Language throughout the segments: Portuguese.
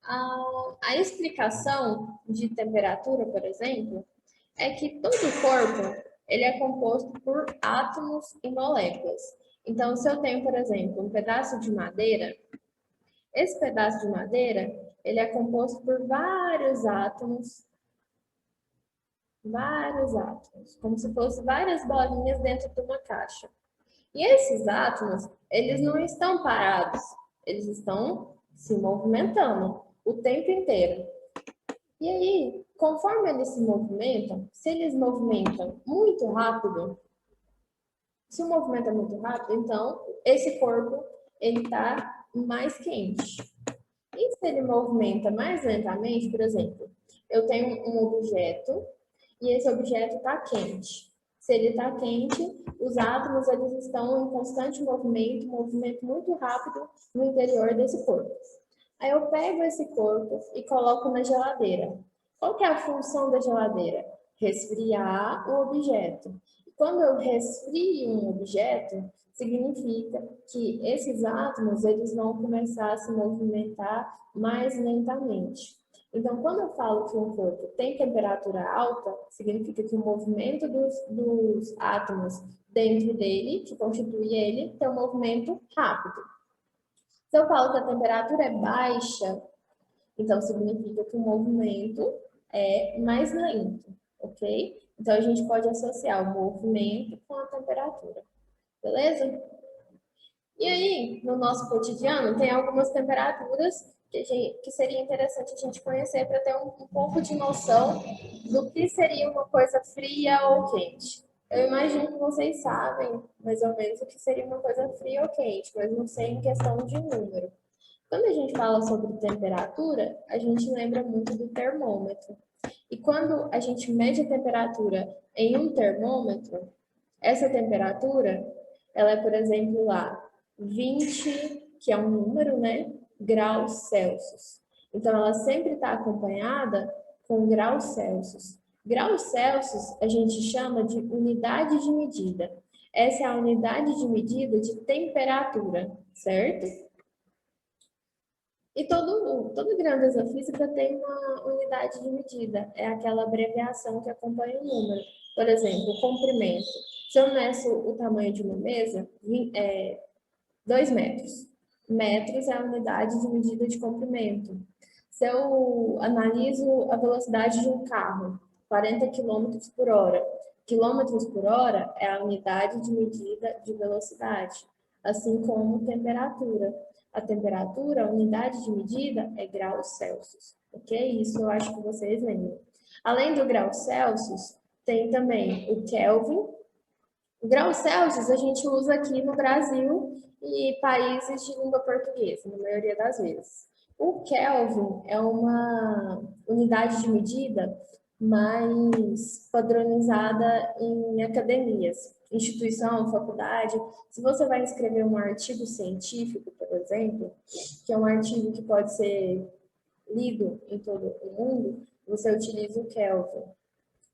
A explicação de temperatura, por exemplo, é que todo o corpo ele é composto por átomos e moléculas. Então, se eu tenho, por exemplo, um pedaço de madeira, esse pedaço de madeira ele é composto por vários átomos, como se fossem várias bolinhas dentro de uma caixa. E esses átomos, eles não estão parados, eles estão se movimentando o tempo inteiro. E aí, conforme eles se movimentam, se eles movimentam muito rápido, se o movimento é muito rápido, então esse corpo ele está mais quente. E se ele movimenta mais lentamente, por exemplo, eu tenho um objeto e esse objeto está quente. Se ele está quente, os átomos eles estão em constante movimento, movimento muito rápido no interior desse corpo. Aí eu pego esse corpo e coloco na geladeira. Qual que é a função da geladeira? Resfriar o objeto. E quando eu resfrio um objeto, significa que esses átomos eles vão começar a se movimentar mais lentamente. Então, quando eu falo que um corpo tem temperatura alta, significa que o movimento dos átomos dentro dele, que constitui ele, tem um movimento rápido. Se eu falo que a temperatura é baixa, então significa que o movimento é mais lento, ok? Então a gente pode associar o movimento com a temperatura, beleza? E aí, no nosso cotidiano, tem algumas temperaturas que seria interessante a gente conhecer para ter um pouco de noção do que seria uma coisa fria ou quente. Eu imagino que vocês sabem mais ou menos o que seria uma coisa fria ou quente, mas não sei em questão de número. Quando a gente fala sobre temperatura, a gente lembra muito do termômetro. E quando a gente mede a temperatura em um termômetro, essa temperatura, ela é, por exemplo, lá 20, que é um número, né? Graus Celsius. Então, ela sempre está acompanhada com graus Celsius. Graus Celsius a gente chama de unidade de medida. Essa é a unidade de medida de temperatura, certo? E todo grandeza física tem uma unidade de medida, é aquela abreviação que acompanha o número. Por exemplo, o comprimento. Se eu meço o tamanho de uma mesa, 2 metros. Metros é a unidade de medida de comprimento. Se eu analiso a velocidade de um carro, 40 quilômetros por hora. Quilômetros por hora é a unidade de medida de velocidade, assim como temperatura. A temperatura, a unidade de medida é graus Celsius, ok? Isso eu acho que vocês lembram. Além do grau Celsius, tem também o Kelvin. O grau Celsius a gente usa aqui no Brasil e países de língua portuguesa, na maioria das vezes. O Kelvin é uma unidade de medida mais padronizada em academias, instituição, faculdade. Se você vai escrever um artigo científico, por exemplo, que é um artigo que pode ser lido em todo o mundo, você utiliza o Kelvin.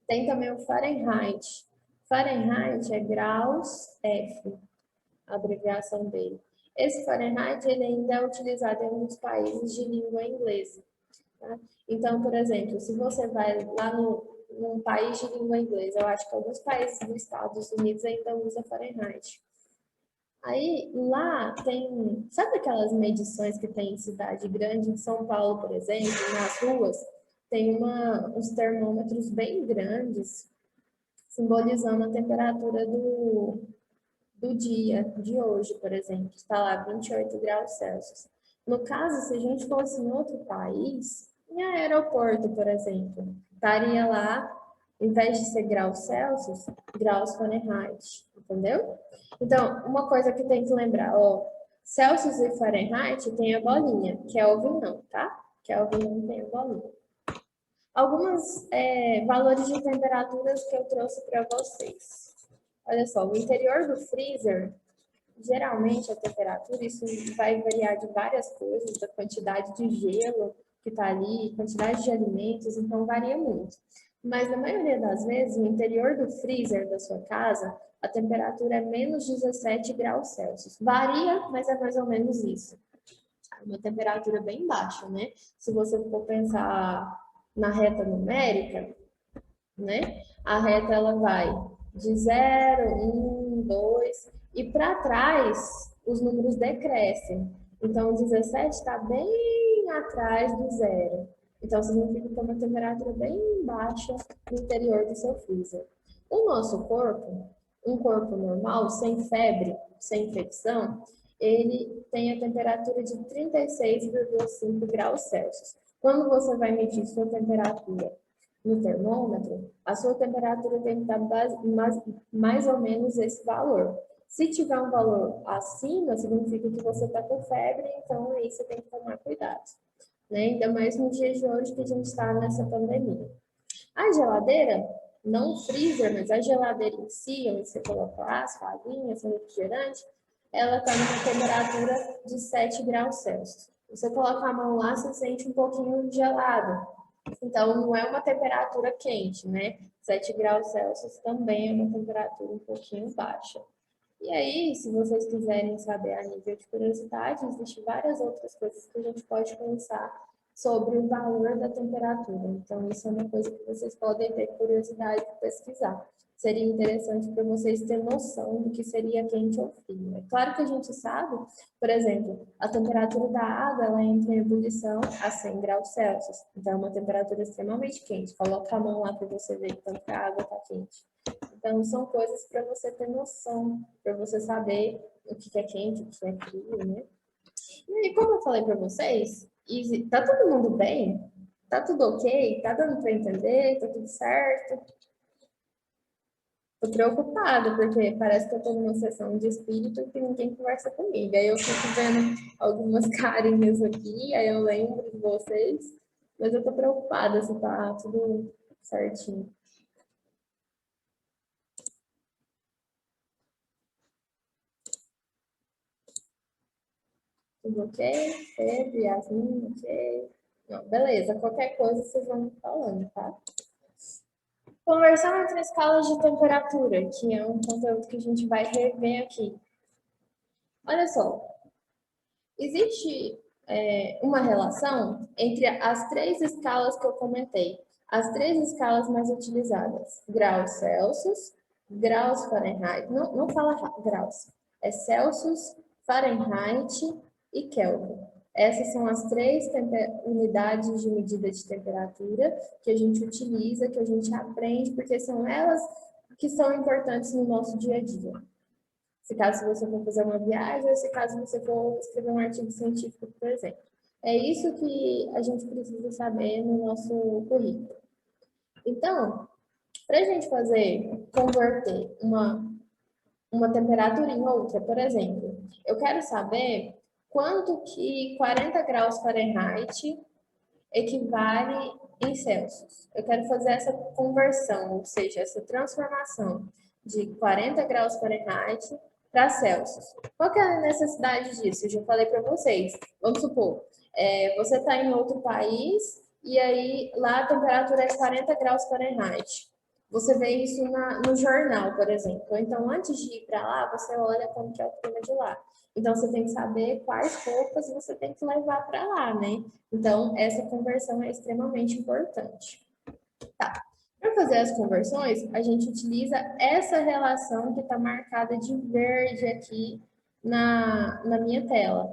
Tem também o Fahrenheit. Fahrenheit é graus F, a abreviação dele. Esse Fahrenheit ele ainda é utilizado em alguns países de língua inglesa. Tá? Então, por exemplo, se você vai lá num país de língua inglesa, eu acho que alguns países dos Estados Unidos ainda usam Fahrenheit. Aí lá tem, sabe aquelas medições que tem em cidade grande, em São Paulo, por exemplo, nas ruas, tem uns termômetros bem grandes, simbolizando a temperatura do dia, de hoje, por exemplo. Está lá 28 graus Celsius. No caso, se a gente fosse em outro país, em aeroporto, por exemplo, estaria lá, em vez de ser graus Celsius, graus Fahrenheit, entendeu? Então, uma coisa que tem que lembrar, ó, Celsius e Fahrenheit tem a bolinha, Kelvin não, tá? Kelvin não tem a bolinha. Alguns valores de temperaturas que eu trouxe para vocês. Olha só, o interior do freezer, geralmente a temperatura, isso vai variar de várias coisas, da quantidade de gelo que está ali, quantidade de alimentos, então varia muito. Mas na maioria das vezes, no interior do freezer da sua casa, a temperatura é menos 17 graus Celsius. Varia, mas é mais ou menos isso. uma temperatura bem baixa, né? Se você for pensar na reta numérica, né? A reta ela vai de 0, 1, 2 e para trás os números decrescem. Então, o 17 está bem atrás do zero. Então, significa que é uma temperatura bem baixa no interior do seu freezer. O nosso corpo, um corpo normal, sem febre, sem infecção, ele tem a temperatura de 36,5 graus Celsius. Quando você vai medir sua temperatura no termômetro, a sua temperatura tem que estar mais ou menos esse valor. Se tiver um valor acima, significa que você está com febre, então aí você tem que tomar cuidado. Né? Ainda mais nos dias de hoje que a gente está nessa pandemia. A geladeira, não o freezer, mas a geladeira em si, onde você coloca lá as farinhas, o refrigerante, ela está numa temperatura de 7 graus Celsius. Você coloca a mão lá, você sente um pouquinho gelado. Então, não é uma temperatura quente, né? 7 graus Celsius também é uma temperatura um pouquinho baixa. E aí, se vocês quiserem saber a nível de curiosidade, existem várias outras coisas que a gente pode pensar sobre o valor da temperatura. Então, isso é uma coisa que vocês podem ter curiosidade de pesquisar. Seria interessante para vocês terem noção do que seria quente ou frio. É claro que a gente sabe, por exemplo, a temperatura da água ela entra em ebulição a 100 graus Celsius. Então, é uma temperatura extremamente quente. Coloca a mão lá para você ver quanto a água está quente. Então, são coisas para você ter noção, para você saber o que é quente, o que é frio, né? E aí, como eu falei para vocês, tá todo mundo bem? Tá tudo ok? Tá dando para entender? Tá tudo certo? Tô preocupada, porque parece que eu tô numa sessão de espírito que ninguém conversa comigo. Aí eu fico vendo algumas carinhas aqui, aí eu lembro de vocês, mas eu tô preocupada se tá tudo certinho. Tudo ok? Pedro, Yasmin, ok? Não, beleza, qualquer coisa vocês vão me falando, tá? Conversão entre escalas de temperatura, que é um conteúdo que a gente vai rever aqui. Olha só, existe uma relação entre as três escalas que eu comentei, as três escalas mais utilizadas: graus Celsius, graus Fahrenheit, não fala graus, é Celsius, Fahrenheit e Kelvin. Essas são as três unidades de medida de temperatura que a gente utiliza, que a gente aprende, porque são elas que são importantes no nosso dia a dia. Se caso você for fazer uma viagem, ou se caso você for escrever um artigo científico, por exemplo. É isso que a gente precisa saber no nosso currículo. Então, para a gente converter uma temperatura em outra, por exemplo, eu quero saber quanto que 40 graus Fahrenheit equivale em Celsius. Eu quero fazer essa conversão, ou seja, essa transformação de 40 graus Fahrenheit para Celsius. Qual que é a necessidade disso? Eu já falei para vocês. Vamos supor, você está em outro país e aí lá a temperatura é 40 graus Fahrenheit. Você vê isso no jornal, por exemplo. Então, antes de ir para lá, você olha como que é o clima de lá. Então, você tem que saber quais roupas você tem que levar para lá, né? Então, essa conversão é extremamente importante. Tá. Para fazer as conversões, a gente utiliza essa relação que está marcada de verde aqui na minha tela.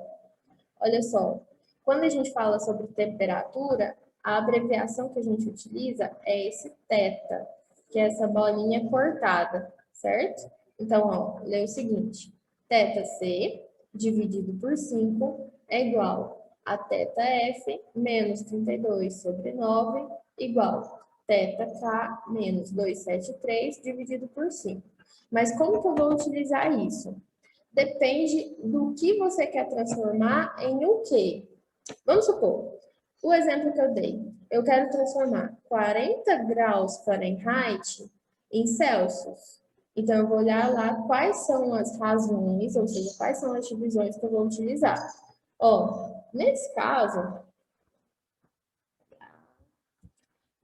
Olha só, quando a gente fala sobre temperatura, a abreviação que a gente utiliza é esse θ, que é essa bolinha cortada, certo? Então, ó, lê o seguinte: θc dividido por 5 é igual a θf menos 32 sobre 9 igual θk menos 273 dividido por 5. Mas como que eu vou utilizar isso? Depende do que você quer transformar em o quê? Vamos supor, o exemplo que eu dei. Eu quero transformar 40 graus Fahrenheit em Celsius. Então, eu vou olhar lá quais são as razões, ou seja, quais são as divisões que eu vou utilizar. Ó, nesse caso,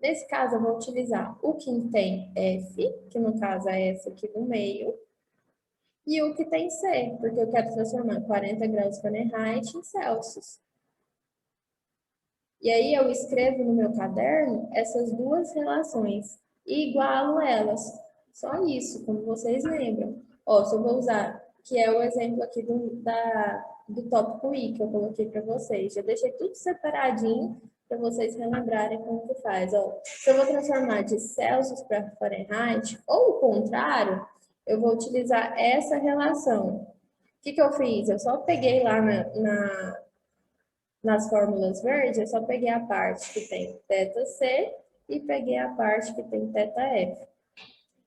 eu vou utilizar o que tem F, que no caso é essa aqui no meio, e o que tem C, porque eu quero transformar 40 graus Fahrenheit em Celsius. E aí eu escrevo no meu caderno essas duas relações e igualo elas. Só isso, como vocês lembram. Ó, se eu vou usar, que é o exemplo aqui do tópico I que eu coloquei para vocês. Eu deixei tudo separadinho para vocês relembrarem como que faz. Ó, se eu vou transformar de Celsius para Fahrenheit, ou o contrário, eu vou utilizar essa relação. O que eu fiz? Eu só peguei lá nas fórmulas verdes, eu só peguei a parte que tem θc e peguei a parte que tem θf.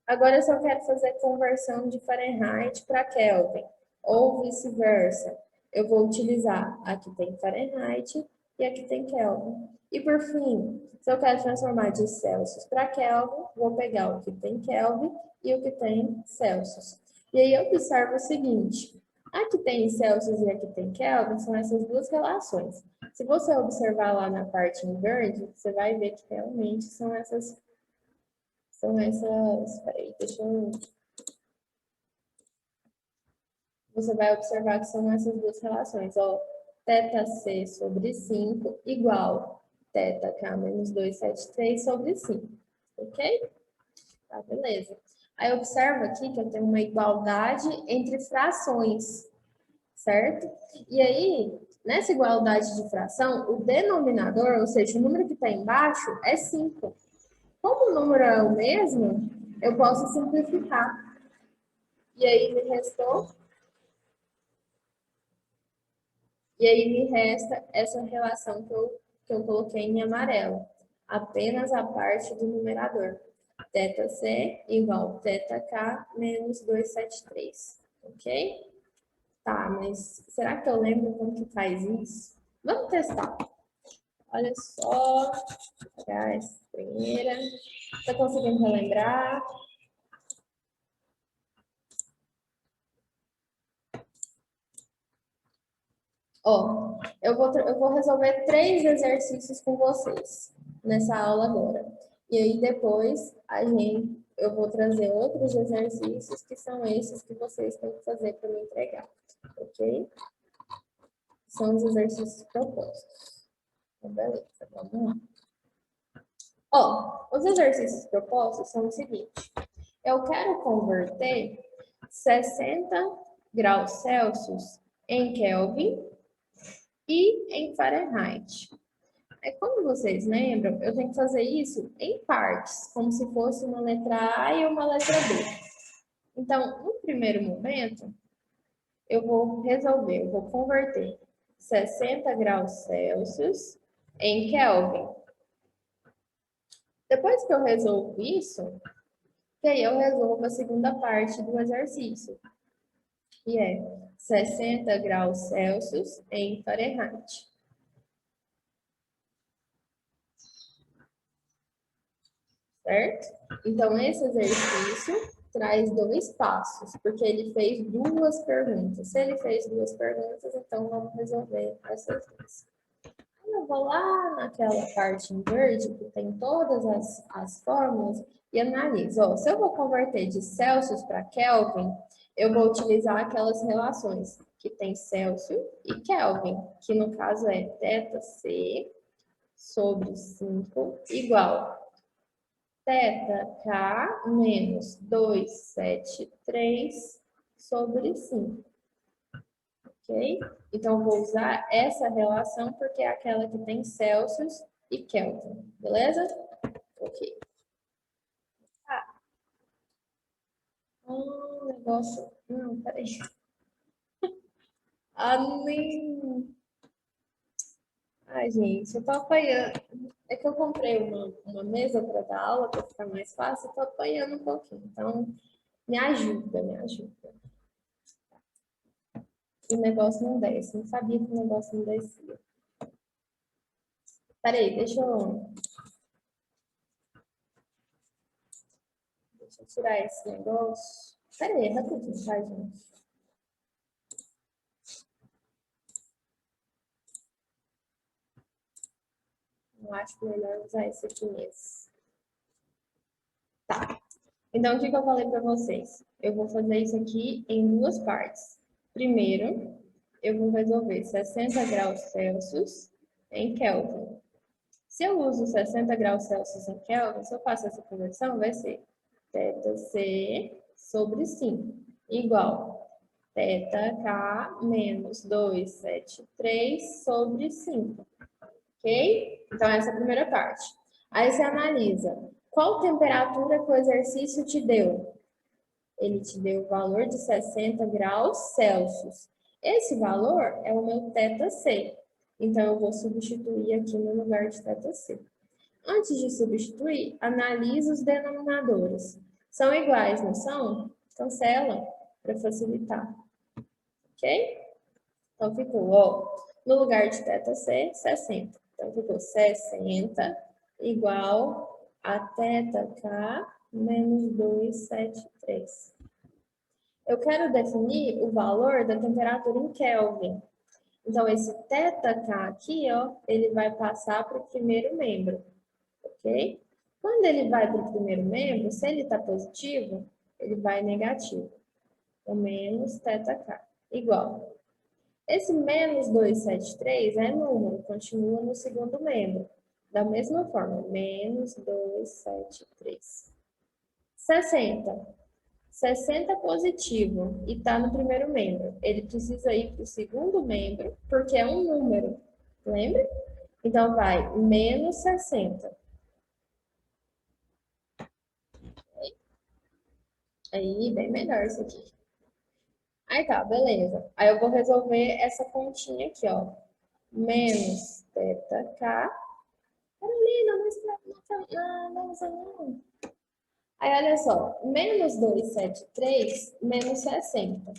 Agora eu só quero fazer conversão de Fahrenheit para Kelvin, ou vice-versa. Eu vou utilizar aqui tem Fahrenheit e aqui tem Kelvin. E por fim, se eu quero transformar de Celsius para Kelvin, vou pegar o que tem Kelvin e o que tem Celsius. E aí eu observo o seguinte, aqui tem Celsius e aqui tem Kelvin, são essas duas relações. Se você observar lá na parte em verde, você vai ver que realmente são essas, peraí, deixa eu... Você vai observar que são essas duas relações, ó, θc sobre 5 igual θk menos 273 sobre 5, ok? Tá, beleza. Aí observa aqui que eu tenho uma igualdade entre frações, certo? E aí, nessa igualdade de fração, o denominador, ou seja, o número que está embaixo, é 5. Como o número é o mesmo, eu posso simplificar. E aí me restou. E aí me resta essa relação que eu coloquei em amarelo. Apenas a parte do numerador. θc igual θk menos 273. Ok? Tá, mas será que eu lembro como que faz isso? Vamos testar. Olha só. Vou pegar essa primeira. Tá conseguindo relembrar? Ó, eu vou resolver 3 exercícios com vocês nessa aula agora. E aí depois eu vou trazer outros exercícios que são esses que vocês têm que fazer para me entregar, ok? São os exercícios propostos. Então, beleza, vamos lá. Ó, os exercícios propostos são o seguinte. Eu quero converter 60 graus Celsius em Kelvin e em Fahrenheit. Aí, como vocês lembram, eu tenho que fazer isso em partes, como se fosse uma letra A e uma letra B. Então, no primeiro momento, eu vou converter 60 graus Celsius em Kelvin. Depois que eu resolvo isso, que aí eu resolvo a segunda parte do exercício, que é 60 graus Celsius em Fahrenheit. Certo? Então, esse exercício traz 2 passos, porque ele fez 2 perguntas. Se ele fez 2 perguntas, então vamos resolver essas 2. Eu vou lá naquela parte em verde, que tem todas as fórmulas, e analiso. Ó, se eu vou converter de Celsius para Kelvin, eu vou utilizar aquelas relações que tem Celsius e Kelvin, que no caso é θc sobre 5 igual θk menos 273 sobre 5. Ok? Então, vou usar essa relação porque é aquela que tem Celsius e Kelvin. Beleza? Ok. Negócio... Não, peraí. Nem... Ai, gente, eu tô apanhando. É que eu comprei uma mesa para dar aula para ficar mais fácil, eu tô apanhando um pouquinho. Então, me ajuda, me ajuda. E o negócio não desce. Não sabia que o negócio não descia. Peraí, deixa eu tirar esse negócio. Peraí, rapidinho, tá, gente? Eu acho melhor usar esse aqui mesmo. Tá. Então, o que eu falei para vocês? Eu vou fazer isso aqui em 2 partes. Primeiro, eu vou resolver 60 graus Celsius em Kelvin. Se eu uso 60 graus Celsius em Kelvin, se eu faço essa conversão, vai ser θc sobre 5, igual θk menos 273 sobre 5. Ok? Então, essa é a primeira parte. Aí você analisa. Qual temperatura que o exercício te deu? Ele te deu o valor de 60 graus Celsius. Esse valor é o meu θc. Então, eu vou substituir aqui no lugar de θc. Antes de substituir, analise os denominadores. São iguais, não são? Cancela para facilitar. Ok? Então, ficou, ó, no lugar de θc, 60. Então, ficou 60 igual a θk menos 273. Eu quero definir o valor da temperatura em Kelvin. Então, esse θk aqui, ó, ele vai passar para o primeiro membro, ok? Quando ele vai para o primeiro membro, se ele está positivo, ele vai negativo. O menos θk, igual. Esse menos 273 é número, continua no segundo membro. Da mesma forma, menos 273. 60. 60 positivo e está no primeiro membro. Ele precisa ir para o segundo membro, porque é um número. Lembra? Então, vai menos 60. Aí, bem melhor isso aqui. Aí tá, beleza. Aí eu vou resolver essa continha aqui, ó. Menos θk. Carolina, não usa não. Aí, olha só. Menos 273, menos 60.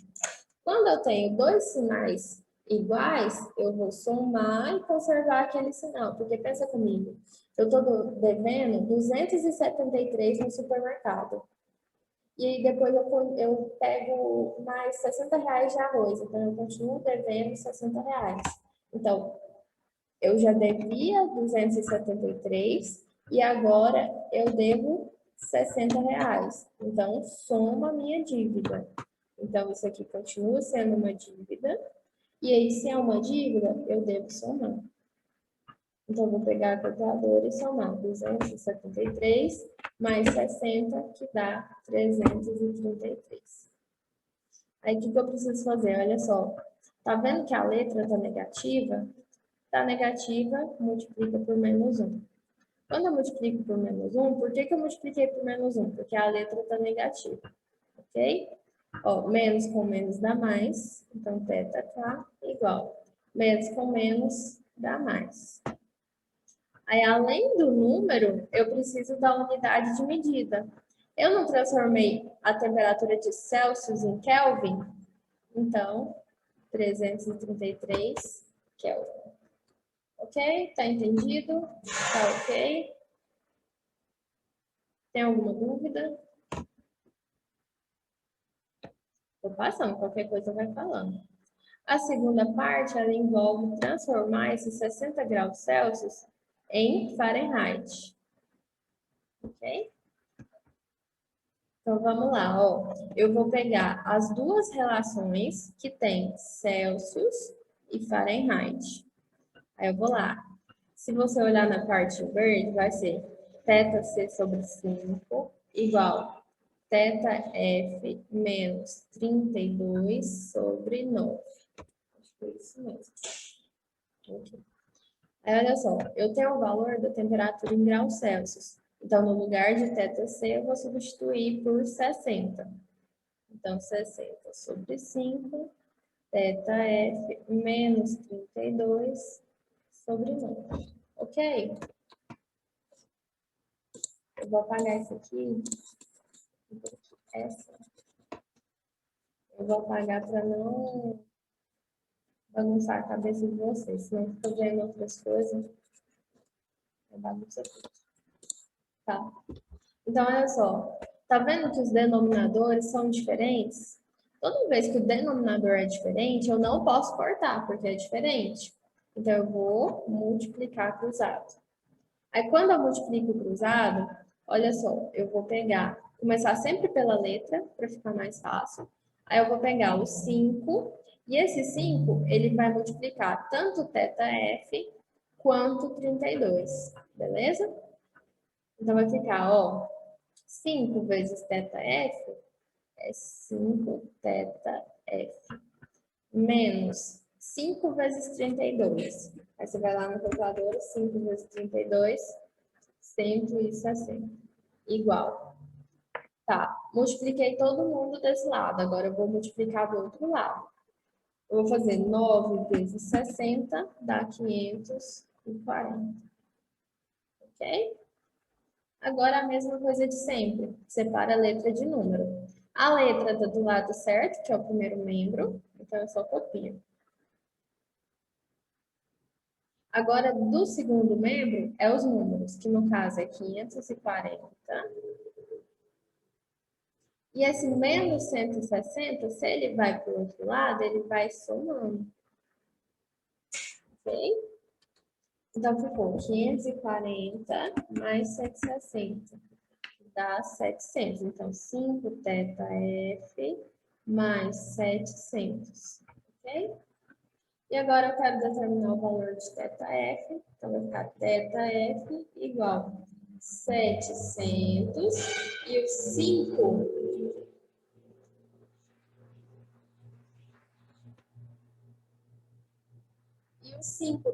Quando eu tenho dois sinais iguais, eu vou somar e conservar aquele sinal. Porque pensa comigo, eu estou devendo 273 no supermercado. E aí depois eu pego mais 60 reais de arroz. Então, eu continuo devendo 60 reais. Então, eu já devia 273 e agora eu devo 60 reais. Então, soma a minha dívida. Então, isso aqui continua sendo uma dívida. E aí, se é uma dívida, eu devo somar. Então, eu vou pegar a calculadora e somar 273 mais 60, que dá 333. Aí, o que eu preciso fazer? Olha só. Tá vendo que a letra está negativa? Está negativa, multiplica por menos 1. Quando eu multiplico por menos 1, por que eu multipliquei por menos 1? Porque a letra está negativa. Ok? Ó, menos com menos dá mais. Então, θk igual. Menos com menos dá mais. Aí, além do número, eu preciso da unidade de medida. Eu não transformei a temperatura de Celsius em Kelvin? Então, 333 Kelvin. Ok? Tá entendido? Tá ok? Tem alguma dúvida? Tô passando, qualquer coisa vai falando. A segunda parte, ela envolve transformar esses 60 graus Celsius em Fahrenheit. Ok? Então, vamos lá, ó. Eu vou pegar as duas relações que tem Celsius e Fahrenheit. Aí eu vou lá. Se você olhar na parte verde, vai ser θc sobre 5 igual θf menos 32 sobre 9. Acho que é isso mesmo. Okay. Aí, olha só, eu tenho o valor da temperatura em graus Celsius. Então, no lugar de θc, eu vou substituir por 60. Então, 60 sobre 5, θf menos 32 sobre 9. Ok? Eu vou apagar isso aqui. Essa. Eu vou apagar para não bagunçar a cabeça de vocês. Senão fica vendo outras coisas. É bagunça tudo. Tá. Então, olha só. Tá vendo que os denominadores são diferentes? Toda vez que o denominador é diferente, eu não posso cortar, porque é diferente. Então, eu vou multiplicar cruzado. Aí, quando eu multiplico cruzado, olha só, eu vou pegar, começar sempre pela letra, para ficar mais fácil. Aí, eu vou pegar o 5, e esse 5, ele vai multiplicar tanto θf quanto 32, beleza? Então, vai ficar, ó, 5 vezes θf é 5 θf, menos 5 vezes 32. Aí você vai lá no calculador, 5 vezes 32, 160. Igual. Tá, multipliquei todo mundo desse lado, agora eu vou multiplicar do outro lado. Eu vou fazer 9 vezes 60, dá 540. Ok? Agora a mesma coisa de sempre. Separa a letra de número. A letra está do lado certo, que é o primeiro membro, então eu só copio. Agora, do segundo membro, é os números, que no caso é 540. E esse menos 160, se ele vai para o outro lado, ele vai somando. Ok? Então, ficou 540 mais 160. Dá 700. Então, 5 θf mais 700. Ok? E agora eu quero determinar o valor de θf. Então, vai ficar θf igual 700 e o 5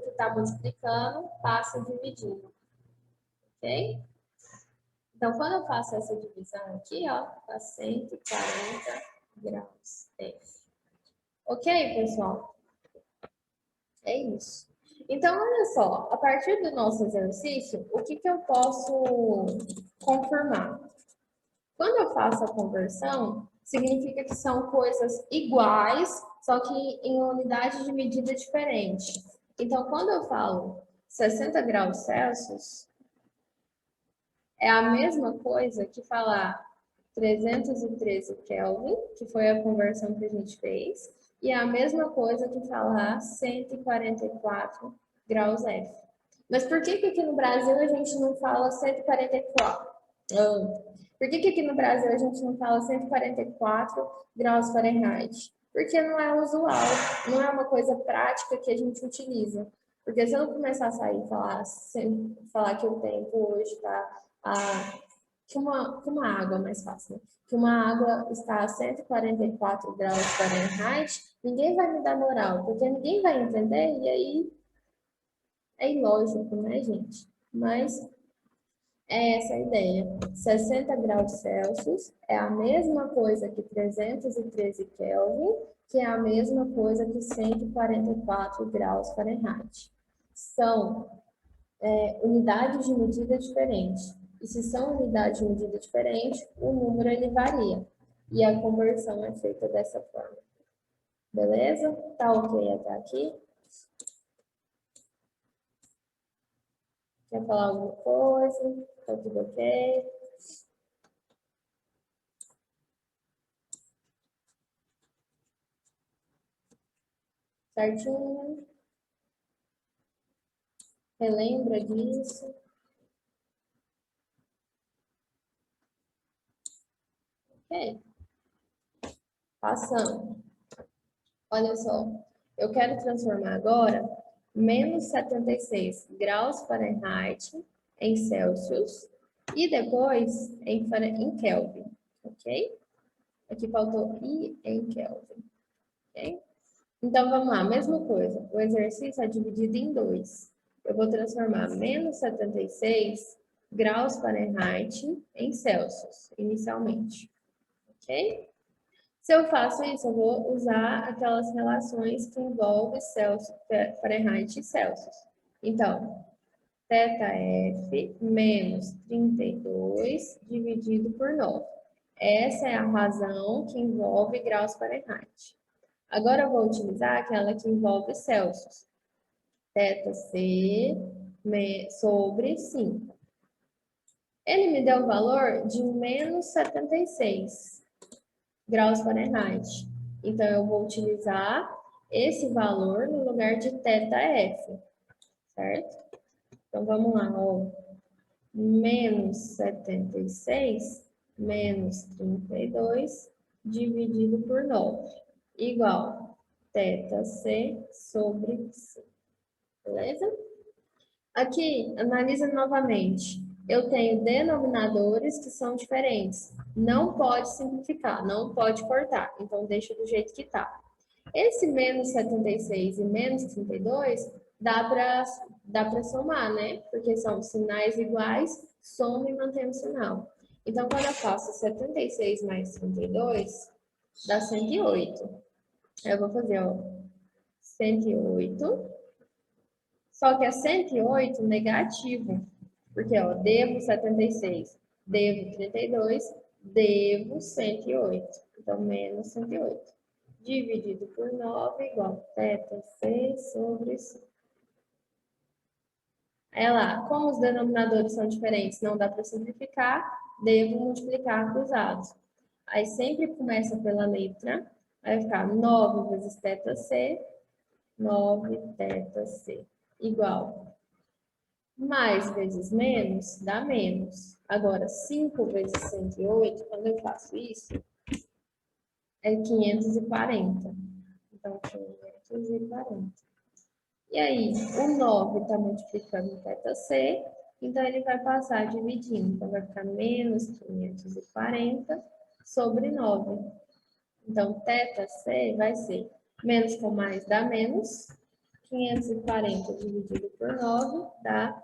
que está multiplicando passa dividindo, ok? Então, quando eu faço essa divisão aqui, ó, dá 140 graus F. Ok, pessoal? É isso. Então, olha só, a partir do nosso exercício, o que eu posso confirmar? Quando eu faço a conversão, significa que são coisas iguais, só que em unidade de medida diferente. Então, quando eu falo 60 graus Celsius, é a mesma coisa que falar 313 Kelvin, que foi a conversão que a gente fez, e é a mesma coisa que falar 144 graus F. Mas por que aqui no Brasil a gente não fala 144? Por que aqui no Brasil a gente não fala 144 graus Fahrenheit? Porque não é usual, não é uma coisa prática que a gente utiliza. Porque se eu começar a sair e falar que o tempo hoje está que uma água mais fácil, né? Que uma água está a 144 graus Fahrenheit, ninguém vai me dar moral, porque ninguém vai entender e aí é ilógico, né, gente? Mas é essa a ideia. 60 graus Celsius é a mesma coisa que 313 Kelvin, que é a mesma coisa que 144 graus Fahrenheit. São unidades de medida diferentes. E se são unidades de medida diferentes, o número ele varia. E a conversão é feita dessa forma. Beleza? Tá ok até aqui? Quer falar alguma coisa? Tá tudo ok? Certinho? Relembra disso? Ok. Passando. Olha só. Eu quero transformar agora menos 76 graus Fahrenheit em Celsius e depois em Kelvin, ok? Aqui faltou I em Kelvin, ok? Então, vamos lá, mesma coisa. O exercício é dividido em dois. Eu vou transformar menos 76 graus Fahrenheit em Celsius, inicialmente, ok? Se eu faço isso, eu vou usar aquelas relações que envolvem Celsius, Fahrenheit e Celsius. Então, θf menos 32 dividido por 9. Essa é a razão que envolve graus Fahrenheit. Agora eu vou utilizar aquela que envolve Celsius. θc sobre 5. Ele me deu o valor de menos 76 graus Fahrenheit. Então, eu vou utilizar esse valor no lugar de θf, certo? Então, vamos lá, ó. Menos 76 menos 32 dividido por 9, igual θc sobre 5, beleza? Aqui, analisa novamente. Eu tenho denominadores que são diferentes. Não pode simplificar, não pode cortar. Então, deixa do jeito que está. Esse menos 76 e menos 32 dá para somar, né? Porque são sinais iguais, soma e mantém o sinal. Então, quando eu faço 76 mais 32, dá 108. Eu vou fazer, ó, 108. Só que é 108 negativo. Porque, ó, devo 76, devo 32, devo 108. Então, menos 108. Dividido por 9 igual θ C sobre 5. Aí lá, como os denominadores são diferentes, não dá para simplificar, devo multiplicar cruzados. Aí sempre começa pela letra, vai ficar 9 vezes θ C, 9 θ C, igual. Mais vezes menos, dá menos. Agora, 5 vezes 108, quando eu faço isso, é 540. Então, 540. E aí, o 9 está multiplicando θc, então ele vai passar dividindo. Então, vai ficar menos 540 sobre 9. Então, θc vai ser menos com mais dá menos. 540 dividido por 9 dá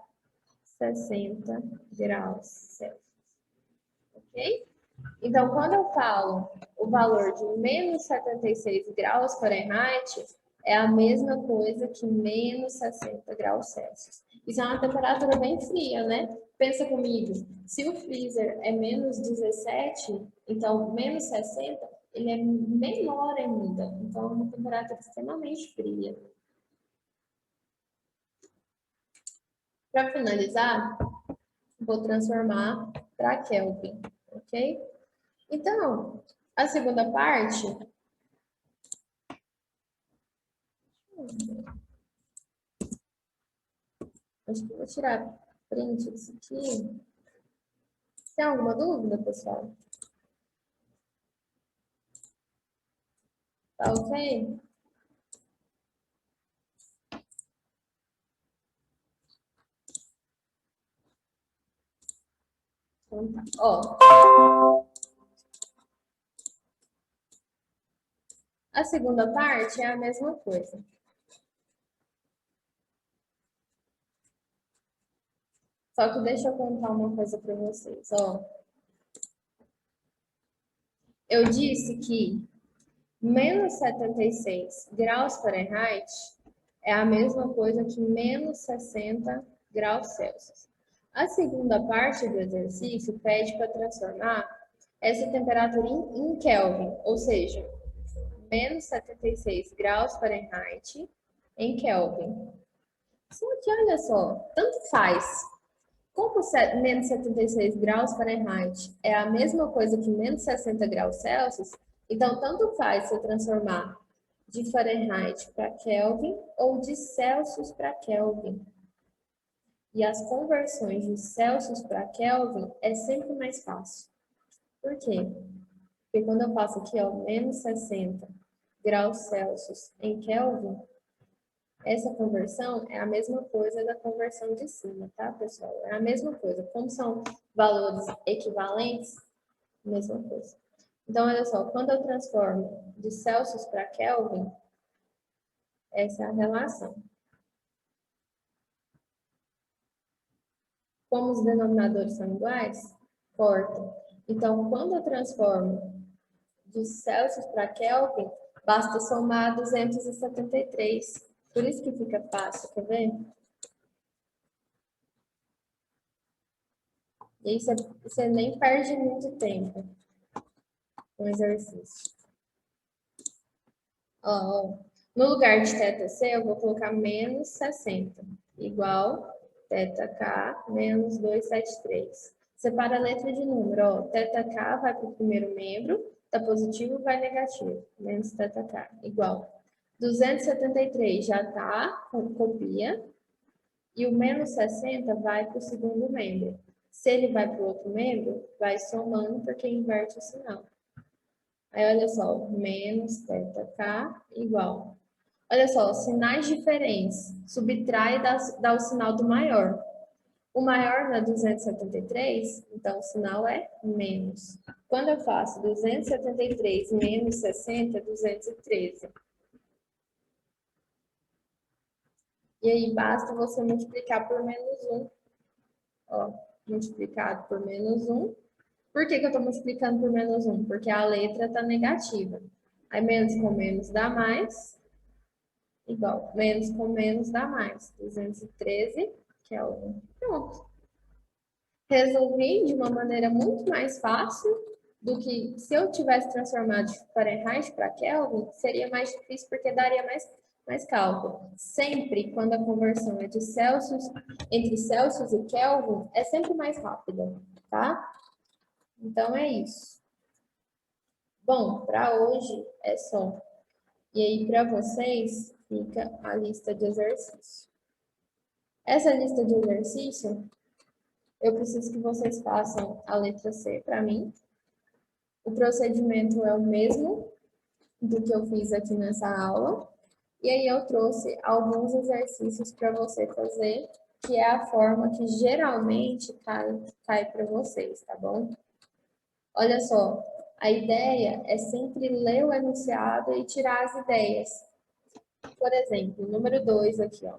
60 graus Celsius. Ok? Então, quando eu falo o valor de menos 76 graus Fahrenheit, é a mesma coisa que menos 60 graus Celsius. Isso é uma temperatura bem fria, né? Pensa comigo, se o freezer é menos 17, então menos 60, ele é menor ainda. Então, é uma temperatura extremamente fria. Para finalizar, vou transformar para Kelvin, ok? Então, a segunda parte. Acho que eu vou tirar print disso aqui. Tem alguma dúvida, pessoal? Tá ok? Então tá. Ó, a segunda parte é a mesma coisa. Só que deixa eu contar uma coisa para vocês, ó. Eu disse que menos 76 graus Fahrenheit é a mesma coisa que menos 60 graus Celsius. A segunda parte do exercício pede para transformar essa temperatura em Kelvin, ou seja, menos 76 graus Fahrenheit em Kelvin. Só que olha só, tanto faz. Como menos 76 graus Fahrenheit é a mesma coisa que menos 60 graus Celsius, então tanto faz se eu transformar de Fahrenheit para Kelvin ou de Celsius para Kelvin. E as conversões de Celsius para Kelvin é sempre mais fácil. Por quê? Porque quando eu passo aqui, ó, menos 60 graus Celsius em Kelvin, essa conversão é a mesma coisa da conversão de cima, tá, pessoal? É a mesma coisa. Como são valores equivalentes, mesma coisa. Então, olha só, quando eu transformo de Celsius para Kelvin, essa é a relação. Como os denominadores são iguais, corta. Então, quando eu transformo de Celsius para Kelvin, basta somar 273. Por isso que fica fácil, quer ver? E aí você nem perde muito tempo com o exercício. Ó, no lugar de θc, eu vou colocar menos 60, igual θk menos 273. Separa a letra de número, ó, θk vai para o primeiro membro, tá positivo vai negativo, menos θk, igual. 273 já tá, copia, e o menos 60 vai para o segundo membro. Se ele vai para o outro membro, vai somando porque inverte o sinal. Aí, olha só, menos θk igual. Olha só, sinais diferentes. Subtrai e dá o sinal do maior. O maior não é 273, então o sinal é menos. Quando eu faço 273 menos 60, é 213. E aí basta você multiplicar por menos 1. Ó, multiplicado por menos 1. Por que eu estou multiplicando por menos 1? Porque a letra está negativa. Aí menos com menos dá mais, igual. Menos com menos dá mais. 213, que é o 1. Pronto. Resolvi de uma maneira muito mais fácil do que se eu tivesse transformado de Fahrenheit para Kelvin, seria mais difícil porque daria mais cálculo. Sempre quando a conversão é de Celsius, entre Celsius e Kelvin, é sempre mais rápida, tá? Então é isso. Bom, para hoje é só. E aí, para vocês, fica a lista de exercício. Essa lista de exercício, eu preciso que vocês façam a letra C para mim. O procedimento é o mesmo do que eu fiz aqui nessa aula. E aí eu trouxe alguns exercícios para você fazer, que é a forma que geralmente cai para vocês, tá bom? Olha só, a ideia é sempre ler o enunciado e tirar as ideias. Por exemplo, número 2 aqui, ó.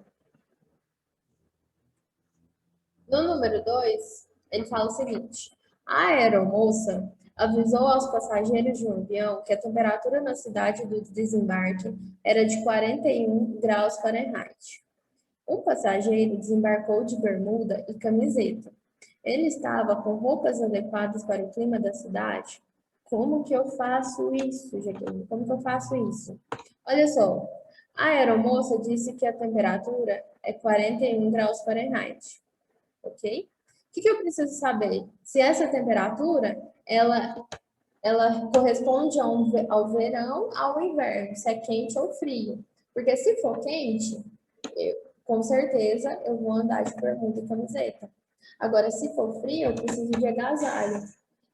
No número 2, ele fala o seguinte: a aeromoça avisou aos passageiros de um avião que a temperatura na cidade do desembarque era de 41 graus Fahrenheit. Um passageiro desembarcou de bermuda e camiseta. Ele estava com roupas adequadas para o clima da cidade? Como que eu faço isso, Jaqueline? Como que eu faço isso? Olha só, a aeromoça disse que a temperatura é 41 graus Fahrenheit, ok? O que eu preciso saber? Se essa temperatura, ela corresponde ao verão, ao inverno, se é quente ou frio. Porque se for quente, com certeza eu vou andar de bermuda e camiseta. Agora, se for frio, eu preciso de agasalho.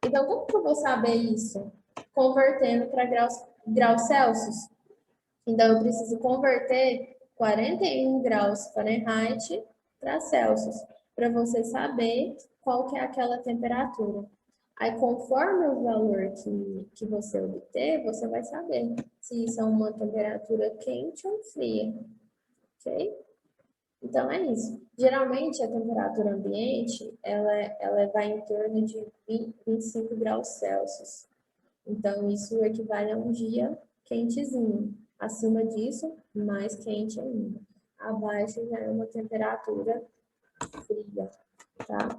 Então, como que eu vou saber isso? Convertendo para graus Celsius. Então, eu preciso converter 41 graus Fahrenheit para Celsius, para você saber qual que é aquela temperatura. Aí, conforme o valor que você obter, você vai saber se isso é uma temperatura quente ou fria, ok? Então, é isso. Geralmente, a temperatura ambiente, ela vai em torno de 25 graus Celsius. Então, isso equivale a um dia quentezinho. Acima disso, mais quente ainda. Abaixo já é uma temperatura fria, tá?